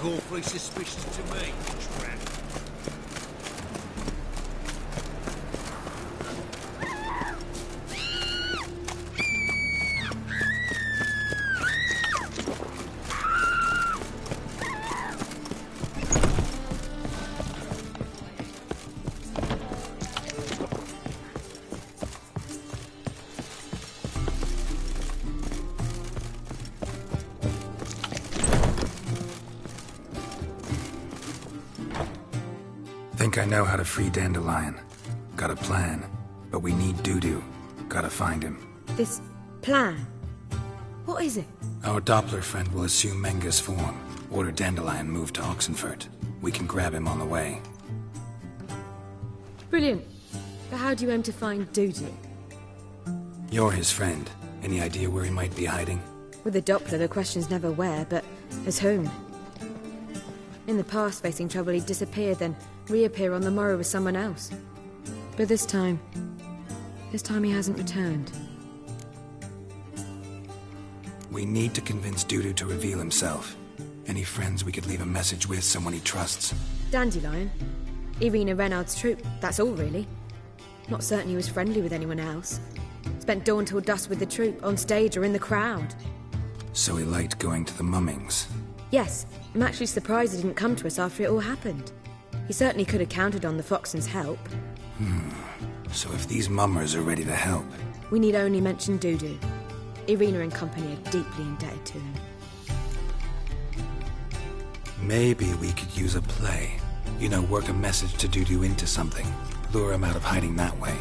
awfully suspicious to me, tramp. Think I know how to free Dandelion. Got a plan, but we need Dudu. Gotta find him. This plan? What is it? Our Doppler friend will assume Menga's form. Order Dandelion moved to Oxenfurt. We can grab him on the way. Brilliant. But how do you aim to find Dudu? You're his friend. Any idea where he might be hiding? With the Doppler, the question's never where, but as whom. In the past, facing trouble, he'd disappear, then reappear on the morrow with someone else. But this time he hasn't returned. We need to convince Dudu to reveal himself. Any friends we could leave a message with, someone he trusts? Dandelion. Irina Renard's troupe, that's all really. Not certain he was friendly with anyone else. Spent dawn till dusk with the troupe, on stage or in the crowd. So he liked going to the mummings? Yes, I'm actually surprised he didn't come to us after it all happened. He certainly could have counted on the Foxen's help. So if these mummers are ready to help... We need only mention Dudu. Irina and company are deeply indebted to him. Maybe we could use a play. You know, work a message to Dudu into something. Lure him out of hiding that way.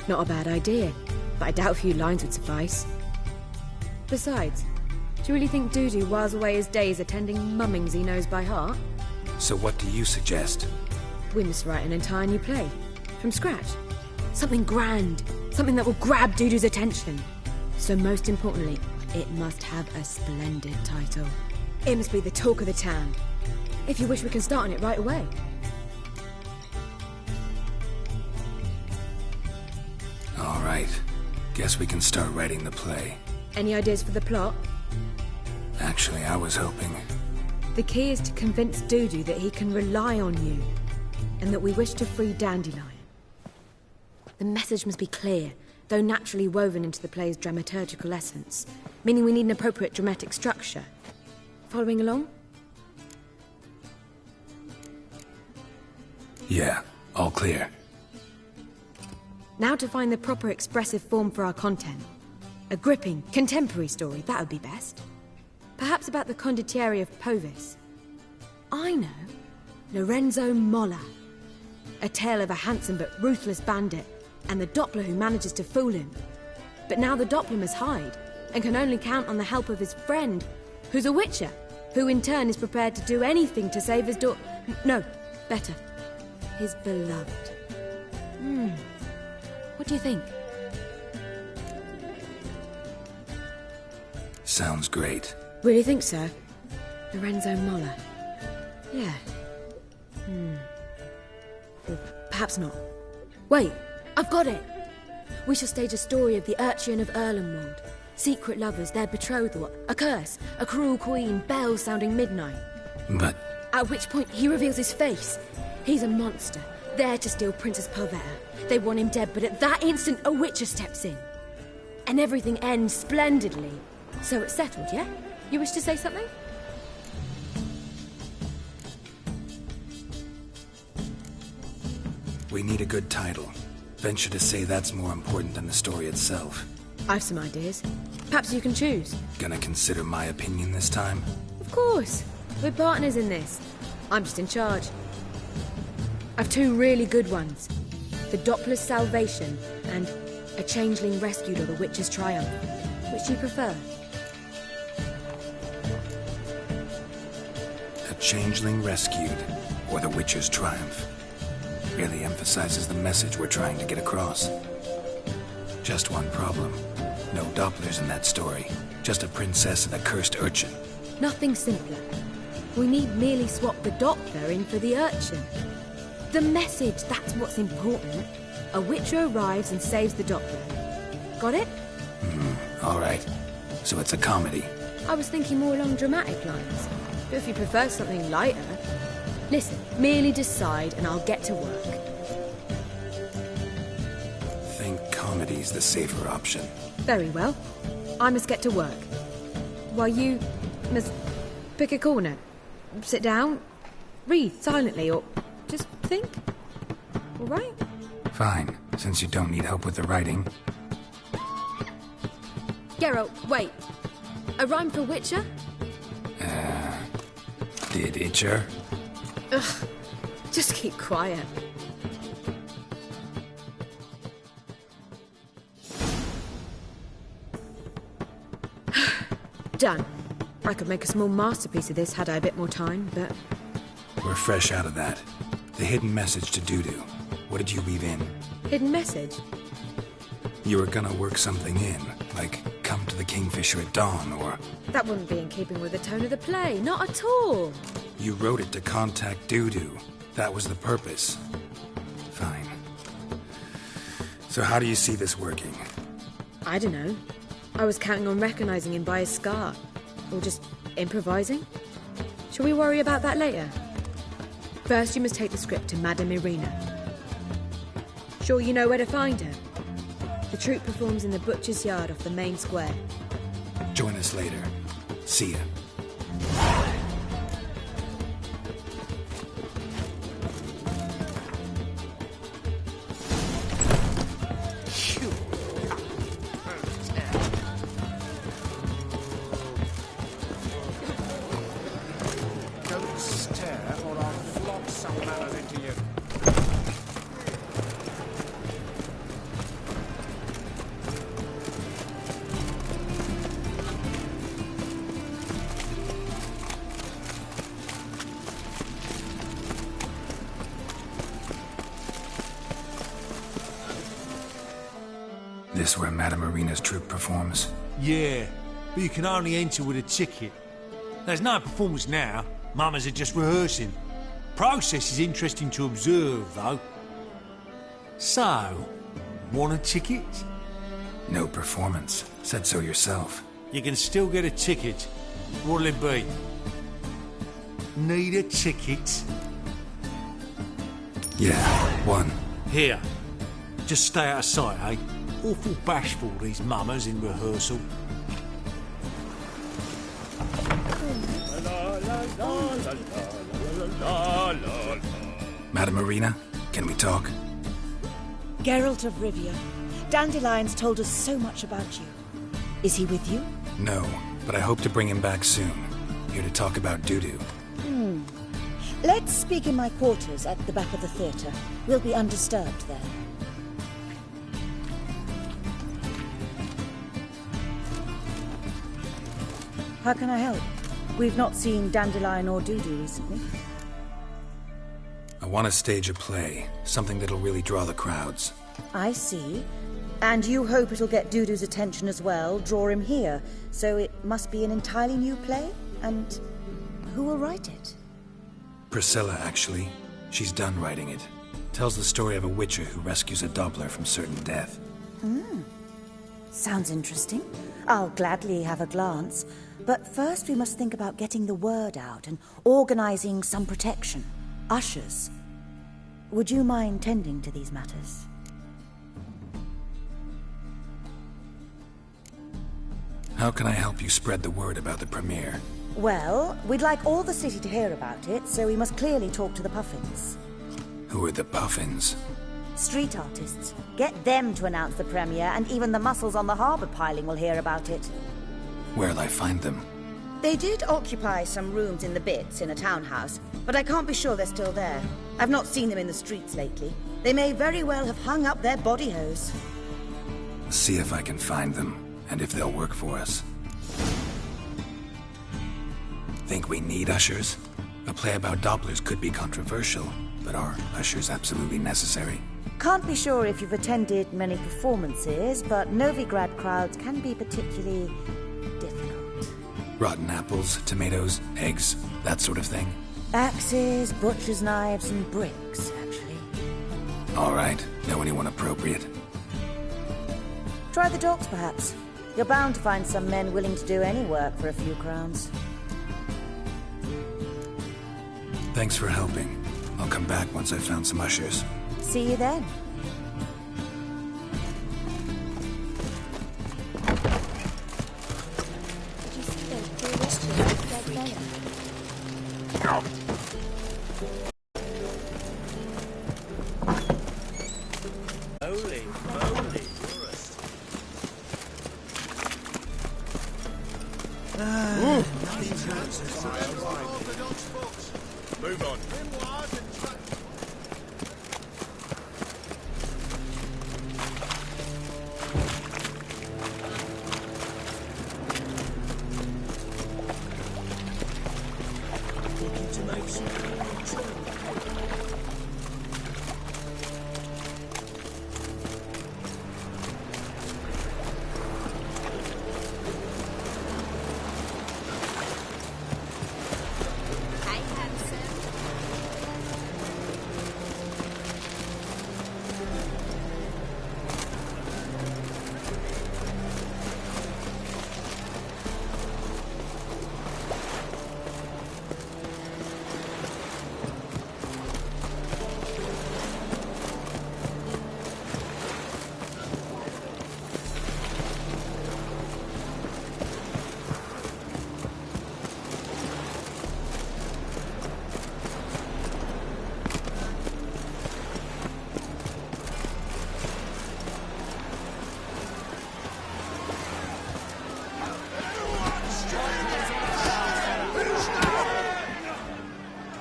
Not a bad idea, but I doubt a few lines would suffice. Besides, do you really think Dudu whiles away his days attending mummings he knows by heart? So what do you suggest? We must write an entire new play. From scratch. Something grand. Something that will grab Dudu's attention. So most importantly, it must have a splendid title. It must be the talk of the town. If you wish, we can start on it right away. All right. Guess we can start writing the play. Any ideas for the plot? Actually, I was hoping... The key is to convince Dudu that he can rely on you, and that we wish to free Dandelion. The message must be clear, though naturally woven into the play's dramaturgical essence, meaning we need an appropriate dramatic structure. Following along? Yeah, all clear. Now to find the proper expressive form for our content. A gripping, contemporary story, that would be best. Perhaps about the condottieri of Povis. I know. Lorenzo Molla. A tale of a handsome but ruthless bandit, and the Doppler who manages to fool him. But now the Doppler must hide, and can only count on the help of his friend, who's a witcher, who in turn is prepared to do anything to save his No, better. His beloved. What do you think? Sounds great. Really think so? Lorenzo Molla. Yeah. Or perhaps not. Wait, I've got it! We shall stage a story of the urchin of Erlenwald. Secret lovers, their betrothal, a curse, a cruel queen, bells sounding midnight. But... At which point he reveals his face. He's a monster, there to steal Princess Palvera. They want him dead, but at that instant a witcher steps in. And everything ends splendidly. So it's settled, yeah? You wish to say something? We need a good title. Venture to say that's more important than the story itself. I've some ideas. Perhaps you can choose. Gonna consider my opinion this time? Of course. We're partners in this. I'm just in charge. I've two really good ones. The Doppler's Salvation and A Changeling Rescued or the Witch's Triumph. Which do you prefer? A Changeling Rescued or the Witch's Triumph. Really emphasizes the message we're trying to get across. Just one problem. No Dopplers in that story. Just a princess and a cursed urchin. Nothing simpler. We need merely swap the Doppler in for the urchin. The message, that's what's important. A witcher arrives and saves the Doppler. Got it? All right. So it's a comedy. I was thinking more along dramatic lines. But if you prefer something lighter... Listen, merely decide and I'll get to work. Think comedy's the safer option. Very well. I must get to work. While you must pick a corner. Sit down, read silently, or just think. All right? Fine, since you don't need help with the writing. Geralt, wait. A rhyme for Witcher? Did itcher? Ugh, just keep quiet. Done. I could make a small masterpiece of this had I a bit more time, but... We're fresh out of that. The hidden message to Dudu. What did you weave in? Hidden message? You were gonna work something in, like come to the Kingfisher at dawn, or... That wouldn't be in keeping with the tone of the play, not at all. You wrote it to contact Dudu. That was the purpose. Fine. So how do you see this working? I don't know. I was counting on recognizing him by his scar. Or just improvising. Shall we worry about that later? First, you must take the script to Madame Irina. Sure you know where to find her? The troupe performs in the butcher's yard off the main square. Join us later. See ya. Don't stare or I'll flog some manners into you. This where Madame Irina's troupe performs? Yeah, but you can only enter with a ticket. There's no performance now. Mamas are just rehearsing. Process is interesting to observe, though. So, want a ticket? No performance. Said so yourself. You can still get a ticket. What'll it be? Need a ticket? Yeah, one. Here. Just stay out of sight, eh? Awful bashful, these mamas in rehearsal. Madame Irina, can we talk? Geralt of Rivia. Dandelion's told us so much about you. Is he with you? No, but I hope to bring him back soon. Here to talk about Dudu. Let's speak in my quarters at the back of the theatre. We'll be undisturbed there. How can I help? We've not seen Dandelion or Dudu recently. I want to stage a play, something that'll really draw the crowds. I see. And you hope it'll get Dudu's attention as well, draw him here. So it must be an entirely new play? And who will write it? Priscilla, actually. She's done writing it. Tells the story of a witcher who rescues a Doppler from certain death. Sounds interesting. I'll gladly have a glance. But first we must think about getting the word out and organizing some protection. Ushers. Would you mind tending to these matters? How can I help you spread the word about the premiere? Well, we'd like all the city to hear about it, so we must clearly talk to the Puffins. Who are the Puffins? Street artists. Get them to announce the premiere, and even the muscles on the harbour piling will hear about it. Where'll I find them? They did occupy some rooms in the Bits in a townhouse, but I can't be sure they're still there. I've not seen them in the streets lately. They may very well have hung up their body hose. See if I can find them, and if they'll work for us. Think we need ushers? A play about Dopplers could be controversial, but are ushers absolutely necessary? Can't be sure if you've attended many performances, but Novigrad crowds can be particularly difficult. Rotten apples, tomatoes, eggs, that sort of thing? Axes, butcher's knives, and bricks, actually. All right. Know anyone appropriate? Try the docks, perhaps. You're bound to find some men willing to do any work for a few crowns. Thanks for helping. I'll come back once I've found some ushers. See you then. Did you see those poor rescuers dead men? Holy moly, move on.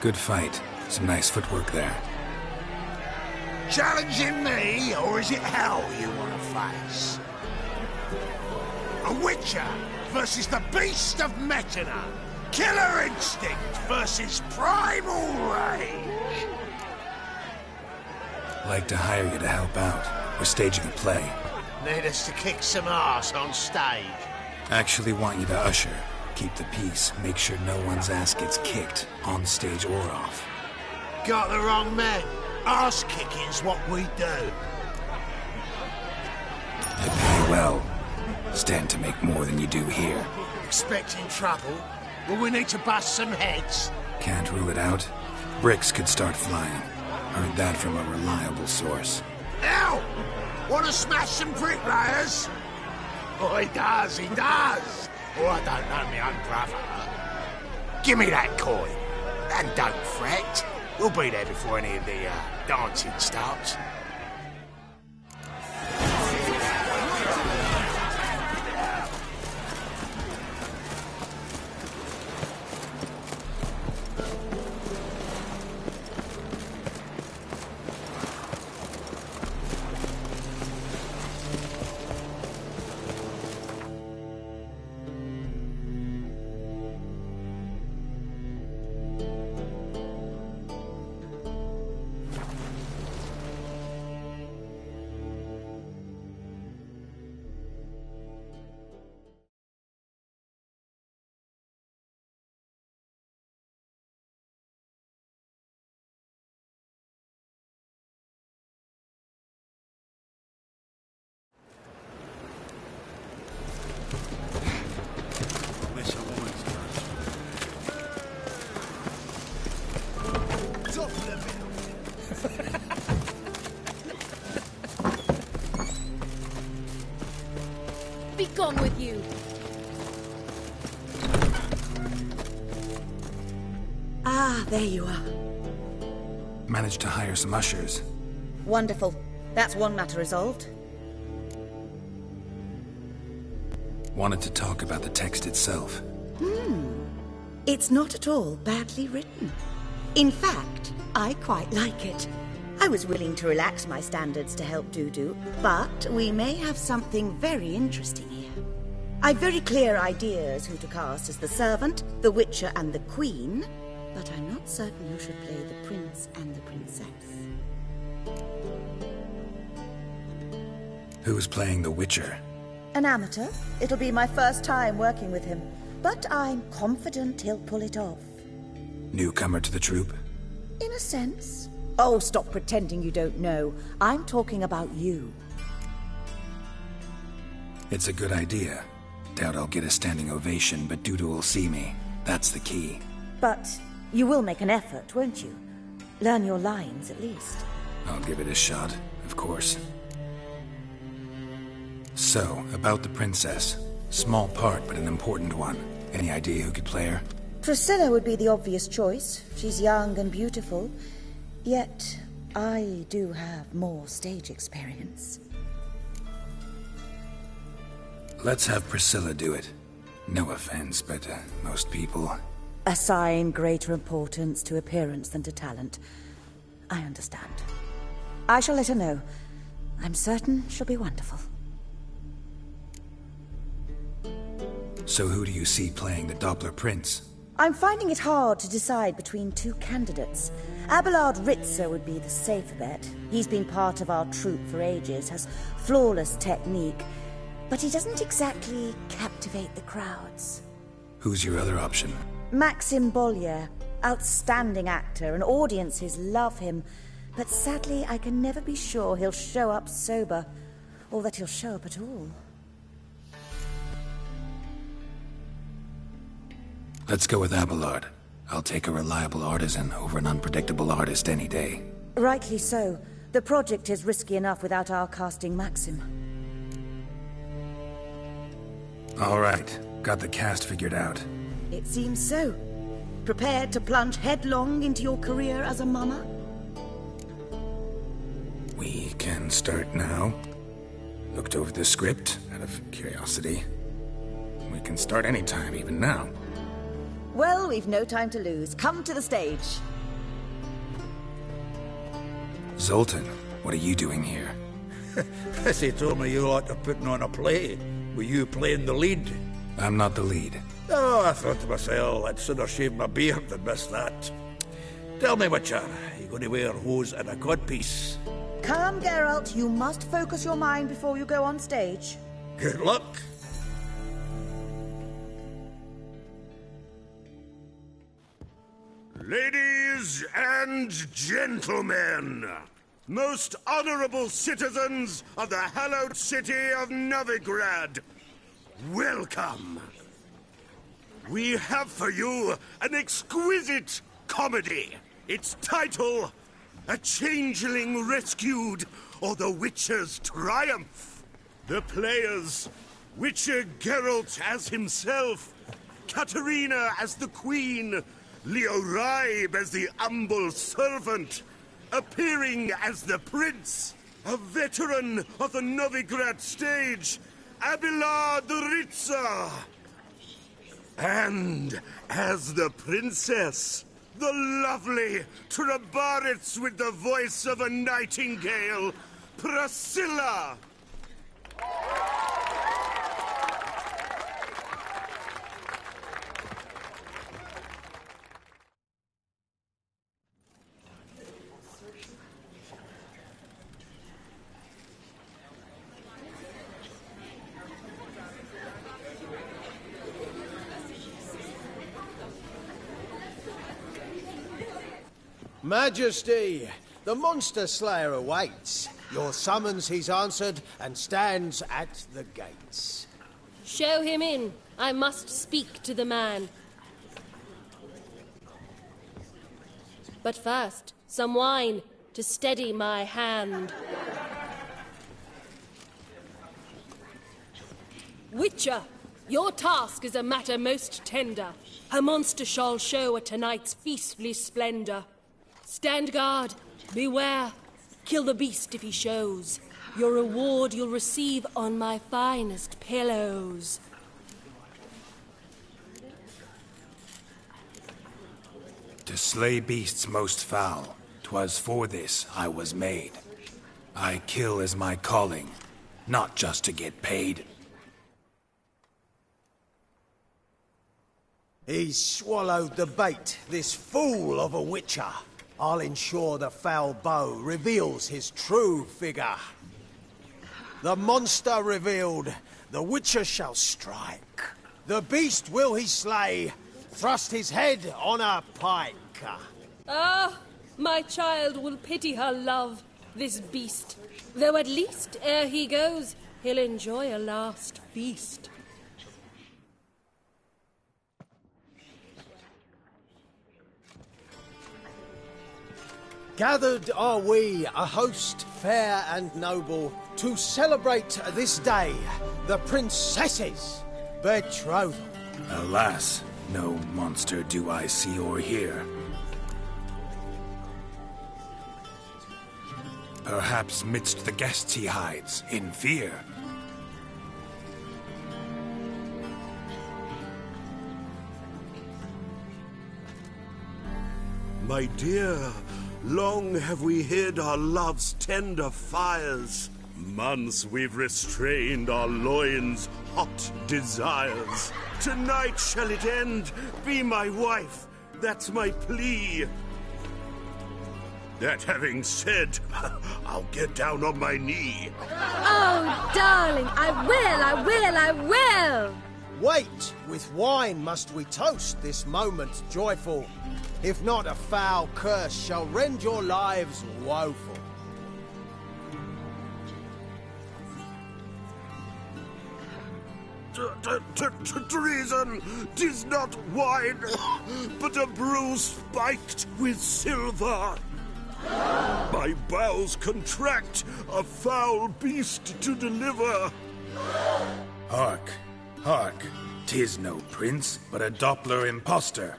Good fight. Some nice footwork there. Challenging me, or is it hell you want to face? A Witcher versus the Beast of Metina. Killer instinct versus primal rage. Like to hire you to help out. We're staging a play. Need us to kick some ass on stage. Actually want you to usher. Keep the peace. Make sure no one's ass gets kicked, on stage or off. Got the wrong man. Ass kicking's what we do. They pay well. Stand to make more than you do here. Expecting trouble? Will we need to bust some heads? Can't rule it out. Bricks could start flying. Heard that from a reliable source. Ow! Want to smash some bricklayers? Oh, he does, he does. Oh, I don't know my own brother. Give me that coin. And don't fret. We'll be there before any of the dancing starts. Be gone with you! Ah, there you are. Managed to hire some ushers. Wonderful. That's one matter resolved. Wanted to talk about the text itself. It's not at all badly written. In fact, I quite like it. I was willing to relax my standards to help Dudu, but we may have something very interesting here. I've very clear ideas who to cast as the servant, the Witcher and the Queen, but I'm not certain who should play the Prince and the Princess. Who's playing the Witcher? An amateur. It'll be my first time working with him, but I'm confident he'll pull it off. Newcomer to the troupe? In a sense. Oh, stop pretending you don't know. I'm talking about you. It's a good idea. Doubt I'll get a standing ovation, but Dudu will see me. That's the key. But You will make an effort, won't you? Learn your lines, at least. I'll give it a shot, of course. So, about the princess. Small part, but an important one. Any idea who could play her? Priscilla would be the obvious choice. She's young and beautiful. Yet, I do have more stage experience. Let's have Priscilla do it. No offense, but most people... Assign greater importance to appearance than to talent. I understand. I shall let her know. I'm certain she'll be wonderful. So who do you see playing the Doppler Prince? I'm finding it hard to decide between two candidates. Abelard Ritzer would be the safer bet. He's been part of our troupe for ages, has flawless technique, but he doesn't exactly captivate the crowds. Who's your other option? Maxim Bollier, outstanding actor, and audiences love him. But sadly, I can never be sure he'll show up sober, or that he'll show up at all. Let's go with Abelard. I'll take a reliable artisan over an unpredictable artist any day. Rightly so. The project is risky enough without our casting Maxim. All right, got the cast figured out. It seems so. Prepared to plunge headlong into your career as a mama? We can start now. Looked over the script, out of curiosity. We can start anytime, even now. Well, we've no time to lose. Come to the stage. Zoltan, what are you doing here? Prissy told me you ought to putting on a play. Were you playing the lead? I'm not the lead. Oh, I thought to myself, I'd sooner shave my beard than miss that. Tell me, Witcher, you going to wear hose and a codpiece? Calm, Geralt. You must focus your mind before you go on stage. Good luck. Ladies and gentlemen, most honorable citizens of the hallowed city of Novigrad, welcome. We have for you an exquisite comedy. Its title, A Changeling Rescued, or The Witcher's Triumph. The players, Witcher Geralt as himself, Katerina as the Queen, Leo Ribe as the humble servant, appearing as the Prince, a veteran of the Novigrad stage, Abelard Ritzer. And as the Princess, the lovely Trabaritz with the voice of a nightingale, Priscilla. Majesty, the monster slayer awaits. Your summons he's answered and stands at the gates. Show him in. I must speak to the man. But first, some wine to steady my hand. Witcher, your task is a matter most tender. A monster shall show at tonight's feastly splendor. Stand guard, beware, kill the beast if he shows. Your reward you'll receive on my finest pillows. To slay beasts most foul, 'twas for this I was made. I kill as my calling, not just to get paid. He's swallowed the bait, this fool of a witcher. I'll ensure the foul bow reveals his true figure. The monster revealed, the witcher shall strike. The beast will he slay, thrust his head on a pike. Ah, my child will pity her love, this beast. Though at least, ere he goes, he'll enjoy a last feast. Gathered are we, a host fair and noble, to celebrate this day, the princess's betrothal. Alas, no monster do I see or hear. Perhaps midst the guests he hides, in fear. My dear, long have we hid our love's tender fires. Months we've restrained our loins' hot desires. Tonight shall it end. Be my wife. That's my plea. That having said, I'll get down on my knee. Oh, darling, I will! Wait, with wine must we toast this moment joyful. If not, a foul curse shall rend your lives woeful. Treason! 'Tis not wine, but a brew spiked with silver. My bowels contract, a foul beast to deliver. Hark, hark, 'tis no prince, but a Doppler impostor.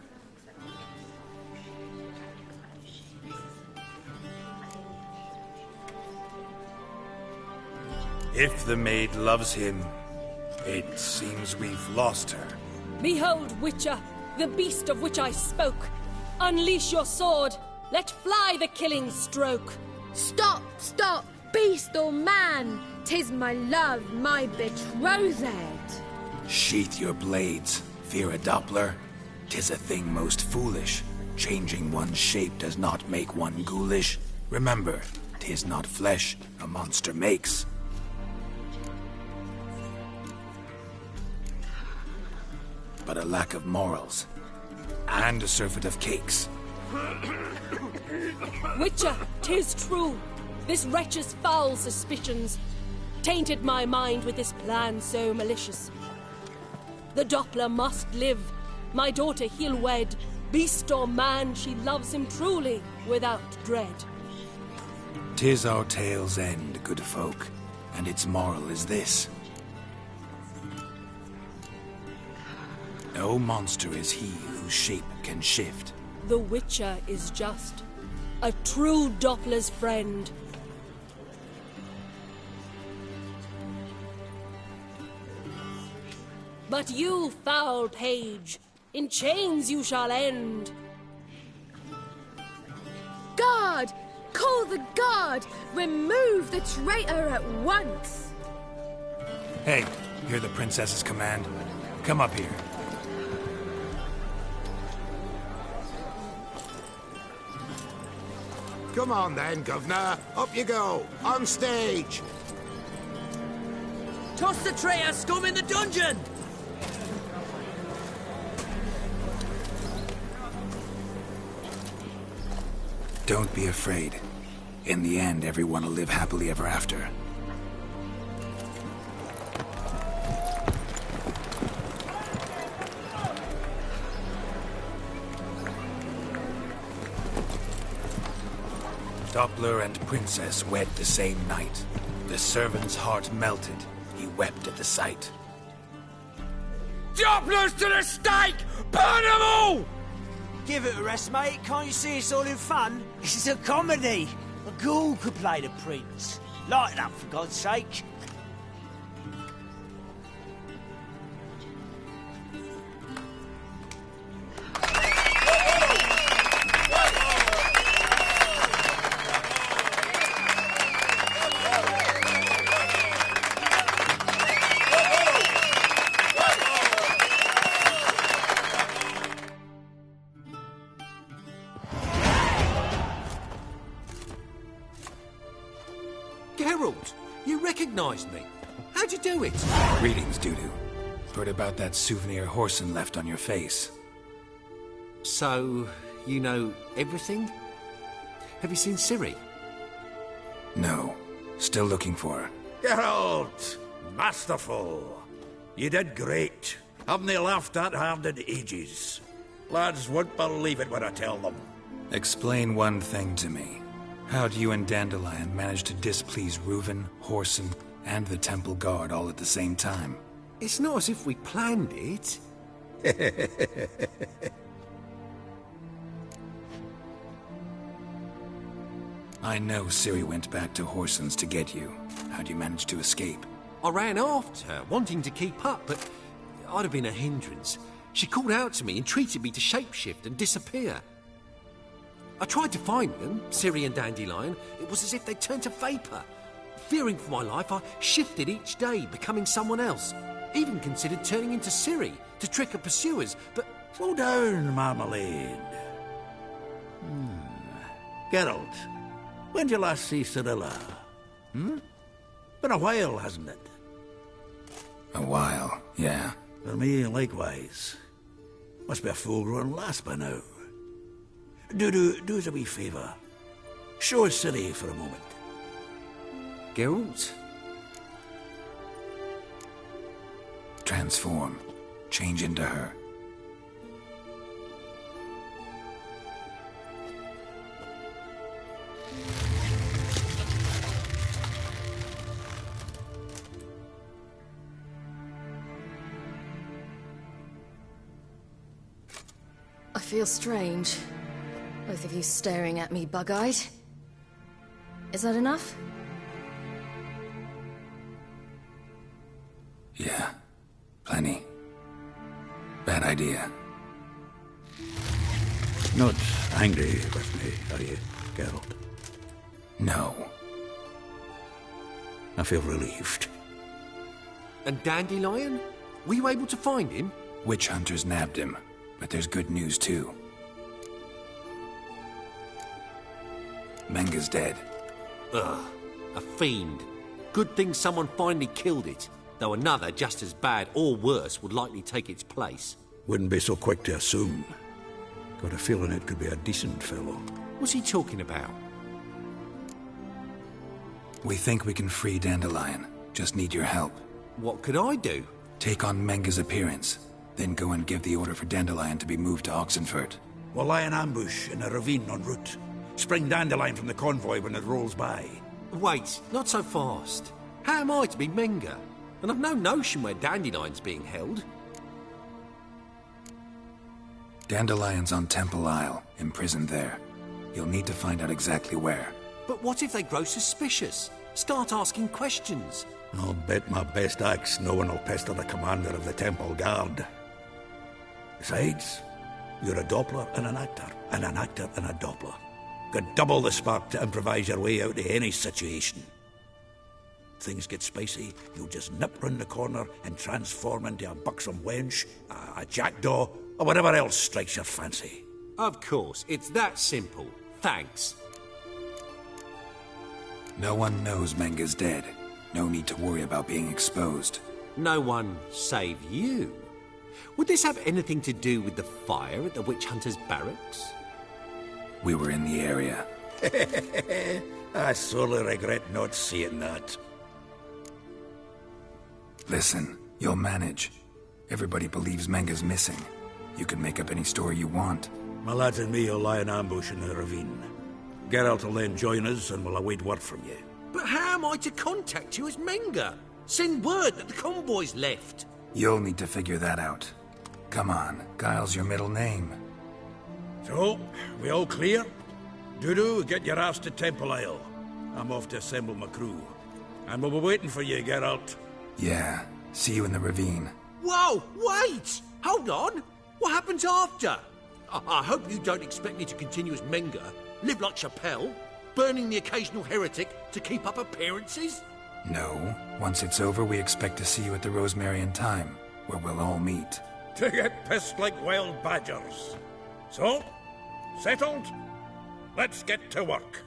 If the maid loves him, it seems we've lost her. Behold, Witcher, the beast of which I spoke. Unleash your sword. Let fly the killing stroke. Stop, stop, beast or man! 'Tis my love, my betrothed. Sheath your blades, fear a Doppler. 'Tis a thing most foolish. Changing one's shape does not make one ghoulish. Remember, 'tis not flesh a monster makes. But a lack of morals, and a surfeit of cakes. Witcher, 'tis true. This wretch's foul suspicions tainted my mind with this plan so malicious. The Doppler must live. My daughter he'll wed. Beast or man, she loves him truly, without dread. 'Tis our tale's end, good folk, and its moral is this. No monster is he whose shape can shift. The Witcher is just a true Doppler's friend. But you, foul page, in chains you shall end. Guard! Call the guard! Remove the traitor at once! Hey, hear the princess's command? Come up here. Come on then, governor. Up you go. On stage. Toss the traitor scum in the dungeon! Don't be afraid. In the end, everyone will live happily ever after. Doppler and princess wed the same night. The servant's heart melted. He wept at the sight. Dopplers to the stake! Burn them all! Give it a rest, mate. Can't you see it's all in fun? This is a comedy. A ghoul could play the prince. Lighten up, for God's sake. Geralt, you recognized me. How'd you do it? Greetings, Dudu. Heard about that souvenir Horson left on your face. So, you know everything? Have you seen Ciri? No. Still looking for her. Geralt! Masterful! You did great. Haven't they laughed that hard in ages? Lads won't believe it when I tell them. Explain one thing to me. How'd you and Dandelion manage to displease Reuven, Whoreson, and the Temple Guard all at the same time? It's not as if we planned it. I know Ciri went back to Whoreson's to get you. How'd you manage to escape? I ran after her, wanting to keep up, but I'd have been a hindrance. She called out to me, entreated me to shapeshift and disappear. I tried to find them, Ciri and Dandelion. It was as if they turned to vapour. Fearing for my life, I shifted each day, becoming someone else. Even considered turning into Ciri to trick her pursuers, but... Slow down, Marmalade. Geralt, when did you last see Cirilla? Been a while, hasn't it? A while, yeah. For me, likewise. Must be a full-grown lass by now. Do us a wee favour. Show us Ciri for a moment. Geralt? Transform. Change into her. I feel strange. Both of you staring at me bug-eyed. Is that enough? Yeah. Plenty. Bad idea. Not angry with me, are you, Geralt? No. I feel relieved. And Dandelion? Were you able to find him? Witch hunters nabbed him, but there's good news too. Menga's dead. Ugh, a fiend. Good thing someone finally killed it, though another just as bad or worse would likely take its place. Wouldn't be so quick to assume. Got a feeling it could be a decent fellow. What's he talking about? We think we can free Dandelion. Just need your help. What could I do? Take on Menga's appearance, then go and give the order for Dandelion to be moved to Oxenfurt. We'll lie in ambush in a ravine en route. Spring Dandelion from the convoy when it rolls by. Wait, not so fast. How am I to be Menga? And I've no notion where Dandelion's being held. Dandelion's on Temple Isle, imprisoned there. You'll need to find out exactly where. But what if they grow suspicious? Start asking questions? I'll bet my best axe no one will pester the commander of the Temple Guard. Besides, you're a Doppler and an actor and a Doppler. Got double the spark to improvise your way out of any situation. Things get spicy, you'll just nip round the corner and transform into a buxom wench, a jackdaw, or whatever else strikes your fancy. Of course, it's that simple. Thanks. No one knows Menga's dead. No need to worry about being exposed. No one save you. Would this have anything to do with the fire at the witch hunter's barracks? We were in the area. I sorely regret not seeing that. Listen, you'll manage. Everybody believes Menga's missing. You can make up any story you want. My lads and me will lie in ambush in the ravine. Geralt will then join us and we'll await word from you. But how am I to contact you as Menga? Send word that the convoy's left. You'll need to figure that out. Come on, Guile's your middle name. So, we all clear? Dudu, get your ass to Temple Isle. I'm off to assemble my crew. And we'll be waiting for you, Geralt. Yeah, see you in the ravine. Whoa, wait! Hold on! What happens after? I hope you don't expect me to continue as Menga, live like Chappelle, burning the occasional heretic to keep up appearances? No. Once it's over, we expect to see you at the Rosemarian Time, where we'll all meet. To get pissed like wild badgers. So, settled? Let's get to work.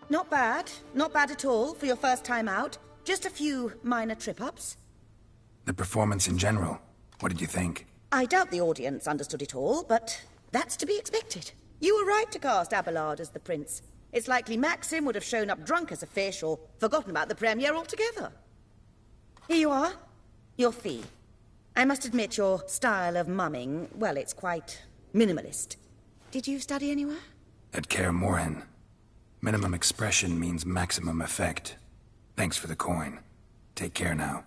Not bad. Not bad at all for your first time out. Just a few minor trip-ups. The performance in general, what did you think? I doubt the audience understood it all, but that's to be expected. You were right to cast Abelard as the prince. It's likely Maxim would have shown up drunk as a fish or forgotten about the premiere altogether. Here you are. Your fee. I must admit your style of mumming, well, it's quite minimalist. Did you study anywhere? At Kaer Morhen, minimum expression means maximum effect. Thanks for the coin. Take care now.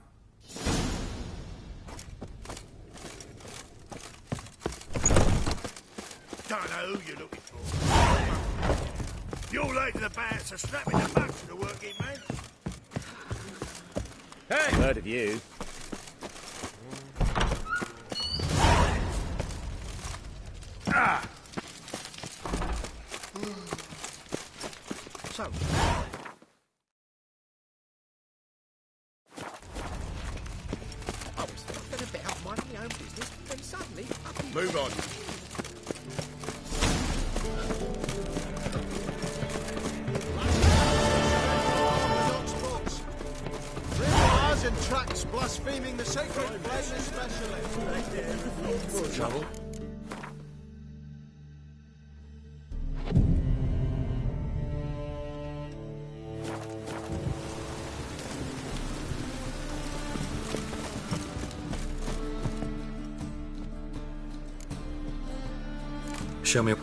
Don't know who you're looking for. You're late to the band, so strap in the bunch to the working man. Hey! Heard of you. Ah! So... I was talking about minding my own business, then suddenly... Move on. Grimoires and tracts blaspheming the sacred flame especially. Trouble? Show me.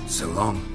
So long.